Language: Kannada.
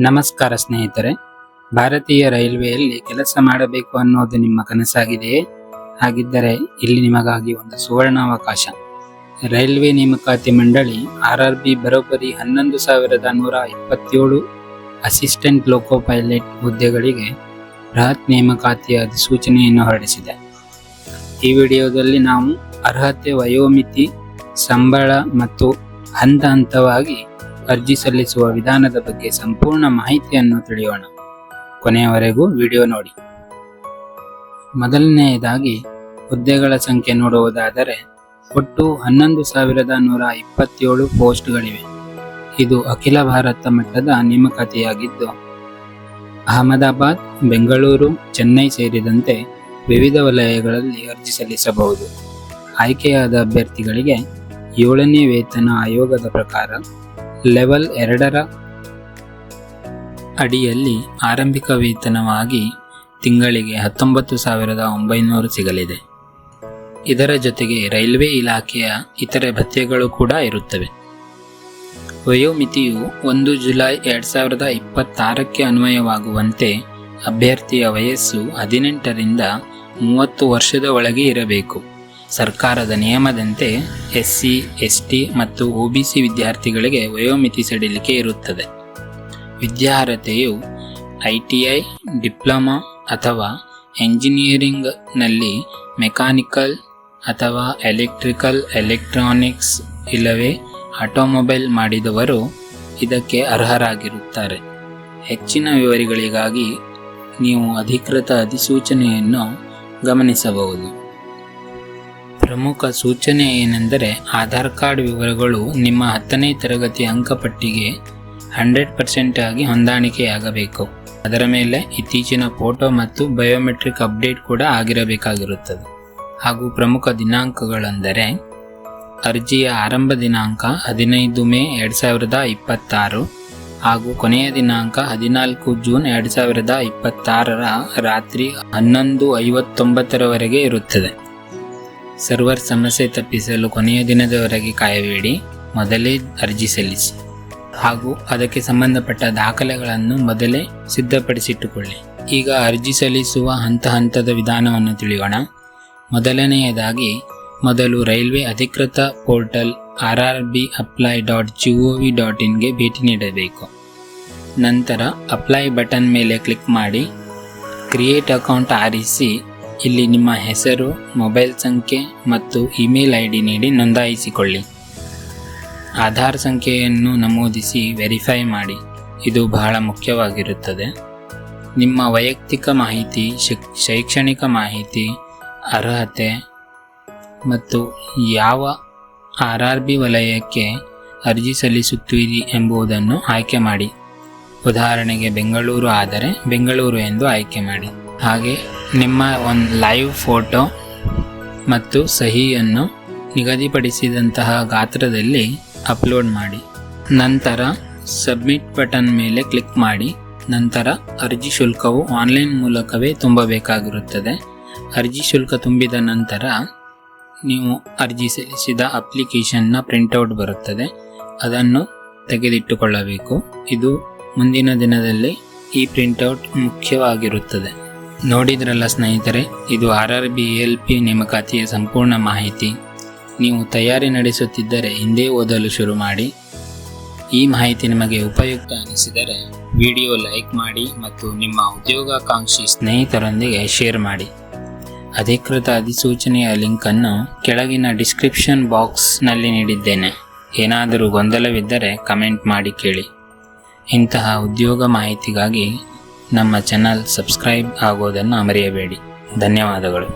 ನಮಸ್ಕಾರ ಸ್ನೇಹಿತರೆ, ಭಾರತೀಯ ರೈಲ್ವೆಯಲ್ಲಿ ಕೆಲಸ ಮಾಡಬೇಕು ಅನ್ನೋದು ನಿಮ್ಮ ಕನಸಾಗಿದೆಯೇ? ಹಾಗಿದ್ದರೆ ಇಲ್ಲಿ ನಿಮಗಾಗಿ ಒಂದು ಸುವರ್ಣಾವಕಾಶ. ರೈಲ್ವೆ ನೇಮಕಾತಿ ಮಂಡಳಿ RRB ಬರೋಬ್ಬರಿ 11,127 ಅಸಿಸ್ಟೆಂಟ್ ಲೋಕೋ ಪೈಲಟ್ ಹುದ್ದೆಗಳಿಗೆ ಬೃಹತ್ ನೇಮಕಾತಿಯ ಅಧಿಸೂಚನೆಯನ್ನು ಹೊರಡಿಸಿದೆ. ಈ ವಿಡಿಯೋದಲ್ಲಿ ನಾವು ಅರ್ಹತೆ, ವಯೋಮಿತಿ, ಸಂಬಳ ಮತ್ತು ಹಂತ ಹಂತವಾಗಿ ಅರ್ಜಿ ಸಲ್ಲಿಸುವ ವಿಧಾನದ ಬಗ್ಗೆ ಸಂಪೂರ್ಣ ಮಾಹಿತಿಯನ್ನು ತಿಳಿಯೋಣ. ಕೊನೆಯವರೆಗೂ ವಿಡಿಯೋ ನೋಡಿ. ಮೊದಲನೆಯದಾಗಿ ಹುದ್ದೆಗಳ ಸಂಖ್ಯೆ ನೋಡುವುದಾದರೆ ಒಟ್ಟು 11,127 ಪೋಸ್ಟ್ಗಳಿವೆ. ಇದು ಅಖಿಲ ಭಾರತ ಮಟ್ಟದ ನೇಮಕಾತಿಯಾಗಿದ್ದು ಅಹಮದಾಬಾದ್, ಬೆಂಗಳೂರು, ಚೆನ್ನೈ ಸೇರಿದಂತೆ ವಿವಿಧ ವಲಯಗಳಲ್ಲಿ ಅರ್ಜಿ ಸಲ್ಲಿಸಬಹುದು. ಆಯ್ಕೆಯಾದ ಅಭ್ಯರ್ಥಿಗಳಿಗೆ 7ನೇ ವೇತನ ಆಯೋಗದ ಪ್ರಕಾರ ಲೆವೆಲ್ 2ರ ಅಡಿಯಲ್ಲಿ ಆರಂಭಿಕ ವೇತನವಾಗಿ ತಿಂಗಳಿಗೆ 19,900 ಸಿಗಲಿದೆ. ಇದರ ಜೊತೆಗೆ ರೈಲ್ವೆ ಇಲಾಖೆಯ ಇತರೆ ಭತ್ಯೆಗಳು ಕೂಡ ಇರುತ್ತವೆ. ವಯೋಮಿತಿಯು 1 ಜುಲೈ 2026ಕ್ಕೆ ಅನ್ವಯವಾಗುವಂತೆ ಅಭ್ಯರ್ಥಿಯ ವಯಸ್ಸು 18ರಿಂದ 30 ವರ್ಷದ ಒಳಗೆ ಇರಬೇಕು. ಸರ್ಕಾರದ ನಿಯಮದಂತೆ SC, ST ಮತ್ತು OBC ವಿದ್ಯಾರ್ಥಿಗಳಿಗೆ ವಯೋಮಿತಿ ಸಡಿಲಿಕೆ ಇರುತ್ತದೆ. ವಿದ್ಯಾರ್ಹತೆಯು ITI, ಡಿಪ್ಲೊಮಾ ಅಥವಾ ಎಂಜಿನಿಯರಿಂಗ್ನಲ್ಲಿ ಮೆಕ್ಯಾನಿಕಲ್ ಅಥವಾ ಎಲೆಕ್ಟ್ರಿಕಲ್, ಎಲೆಕ್ಟ್ರಾನಿಕ್ಸ್ ಇಲ್ಲವೇ ಆಟೋಮೊಬೈಲ್ ಮಾಡಿದವರು ಇದಕ್ಕೆ ಅರ್ಹರಾಗಿರುತ್ತಾರೆ. ಹೆಚ್ಚಿನ ವಿವರಗಳಿಗಾಗಿ ನೀವು ಅಧಿಕೃತ ಅಧಿಸೂಚನೆಯನ್ನು ಗಮನಿಸಬಹುದು. ಪ್ರಮುಖ ಸೂಚನೆ ಏನೆಂದರೆ ಆಧಾರ್ ಕಾರ್ಡ್ ವಿವರಗಳು ನಿಮ್ಮ 10ನೇ ತರಗತಿ ಅಂಕಪಟ್ಟಿಗೆ 100% ಆಗಿ ಹೊಂದಾಣಿಕೆಯಾಗಬೇಕು. ಅದರ ಮೇಲೆ ಇತ್ತೀಚಿನ ಫೋಟೋ ಮತ್ತು ಬಯೋಮೆಟ್ರಿಕ್ ಅಪ್ಡೇಟ್ ಕೂಡ ಆಗಿರಬೇಕಾಗಿರುತ್ತದೆ. ಹಾಗೂ ಪ್ರಮುಖ ದಿನಾಂಕಗಳೆಂದರೆ ಅರ್ಜಿಯ ಆರಂಭ ದಿನಾಂಕ 15 ಮೇ 2026 ಹಾಗೂ ಕೊನೆಯ ದಿನಾಂಕ 14 ಜೂನ್ 2026ರ ರಾತ್ರಿ 11:59 ಇರುತ್ತದೆ. ಸರ್ವರ್ ಸಮಸ್ಯೆ ತಪ್ಪಿಸಲು ಕೊನೆಯ ದಿನದವರೆಗೆ ಕಾಯಬೇಡಿ, ಮೊದಲೇ ಅರ್ಜಿ ಸಲ್ಲಿಸಿ ಹಾಗೂ ಅದಕ್ಕೆ ಸಂಬಂಧಪಟ್ಟ ದಾಖಲೆಗಳನ್ನು ಮೊದಲೇ ಸಿದ್ಧಪಡಿಸಿಟ್ಟುಕೊಳ್ಳಿ. ಈಗ ಅರ್ಜಿ ಸಲ್ಲಿಸುವ ಹಂತದ ವಿಧಾನವನ್ನು ತಿಳಿಯೋಣ. ಮೊದಲನೆಯದಾಗಿ ಮೊದಲು ರೈಲ್ವೆ ಅಧಿಕೃತ ಪೋರ್ಟಲ್ rrbapply.gov.inಗೆ ಭೇಟಿ ನೀಡಬೇಕು. ನಂತರ ಅಪ್ಲೈ ಬಟನ್ ಮೇಲೆ ಕ್ಲಿಕ್ ಮಾಡಿ ಕ್ರಿಯೇಟ್ ಅಕೌಂಟ್ ಆರಿಸಿ ಇಲ್ಲಿ ನಿಮ್ಮ ಹೆಸರು, ಮೊಬೈಲ್ ಸಂಖ್ಯೆ ಮತ್ತು ಇಮೇಲ್ ID ನೀಡಿ ನೋಂದಾಯಿಸಿಕೊಳ್ಳಿ. ಆಧಾರ್ ಸಂಖ್ಯೆಯನ್ನು ನಮೂದಿಸಿ ವೆರಿಫೈ ಮಾಡಿ, ಇದು ಬಹಳ ಮುಖ್ಯವಾಗಿರುತ್ತದೆ. ನಿಮ್ಮ ವೈಯಕ್ತಿಕ ಮಾಹಿತಿ, ಶೈಕ್ಷಣಿಕ ಮಾಹಿತಿ, ಅರ್ಹತೆ ಮತ್ತು ಯಾವ RRB ವಲಯಕ್ಕೆ ಅರ್ಜಿ ಸಲ್ಲಿಸುತ್ತೀರಿ ಎಂಬುದನ್ನು ಆಯ್ಕೆ ಮಾಡಿ. ಉದಾಹರಣೆಗೆ ಬೆಂಗಳೂರು ಆದರೆ ಬೆಂಗಳೂರು ಎಂದು ಆಯ್ಕೆ ಮಾಡಿ. ಹಾಗೆ ನಿಮ್ಮ ಒಂದು ಲೈವ್ ಫೋಟೋ ಮತ್ತು ಸಹಿಯನ್ನು ನಿಗದಿಪಡಿಸಿದಂತಹ ಗಾತ್ರದಲ್ಲಿ ಅಪ್ಲೋಡ್ ಮಾಡಿ. ನಂತರ ಸಬ್ಮಿಟ್ ಬಟನ್ ಮೇಲೆ ಕ್ಲಿಕ್ ಮಾಡಿ. ನಂತರ ಅರ್ಜಿ ಶುಲ್ಕವು ಆನ್ಲೈನ್ ಮೂಲಕವೇ ತುಂಬಬೇಕಾಗಿರುತ್ತದೆ. ಅರ್ಜಿ ಶುಲ್ಕ ತುಂಬಿದ ನಂತರ ನೀವು ಅರ್ಜಿ ಸಲ್ಲಿಸಿದ ಅಪ್ಲಿಕೇಶನ್ನ ಪ್ರಿಂಟೌಟ್ ಬರುತ್ತದೆ, ಅದನ್ನು ತೆಗೆದಿಟ್ಟುಕೊಳ್ಳಬೇಕು. ಇದು ಮುಂದಿನ ದಿನದಲ್ಲಿ ಈ ಪ್ರಿಂಟೌಟ್ ಮುಖ್ಯವಾಗಿರುತ್ತದೆ. ನೋಡಿದ್ರಲ್ಲ ಸ್ನೇಹಿತರೆ, ಇದು RRB ALP ನೇಮಕಾತಿಯ ಸಂಪೂರ್ಣ ಮಾಹಿತಿ. ನೀವು ತಯಾರಿ ನಡೆಸುತ್ತಿದ್ದರೆ ಹಿಂದೆ ಓದಲು ಶುರು ಮಾಡಿ. ಈ ಮಾಹಿತಿ ನಿಮಗೆ ಉಪಯುಕ್ತ ಅನಿಸಿದರೆ ವಿಡಿಯೋ ಲೈಕ್ ಮಾಡಿ ಮತ್ತು ನಿಮ್ಮ ಉದ್ಯೋಗಾಕಾಂಕ್ಷಿ ಸ್ನೇಹಿತರೊಂದಿಗೆ ಶೇರ್ ಮಾಡಿ. ಅಧಿಕೃತ ಅಧಿಸೂಚನೆಯ ಲಿಂಕನ್ನು ಕೆಳಗಿನ ಡಿಸ್ಕ್ರಿಪ್ಷನ್ ಬಾಕ್ಸ್ನಲ್ಲಿ ನೀಡಿದ್ದೇನೆ. ಏನಾದರೂ ಗೊಂದಲವಿದ್ದರೆ ಕಮೆಂಟ್ ಮಾಡಿ ಕೇಳಿ. ಇಂತಹ ಉದ್ಯೋಗ ಮಾಹಿತಿಗಾಗಿ ನಮ್ಮ ಚಾನಲ್ ಸಬ್ಸ್ಕ್ರೈಬ್ ಆಗೋದನ್ನು ಮರೆಯಬೇಡಿ. ಧನ್ಯವಾದಗಳು.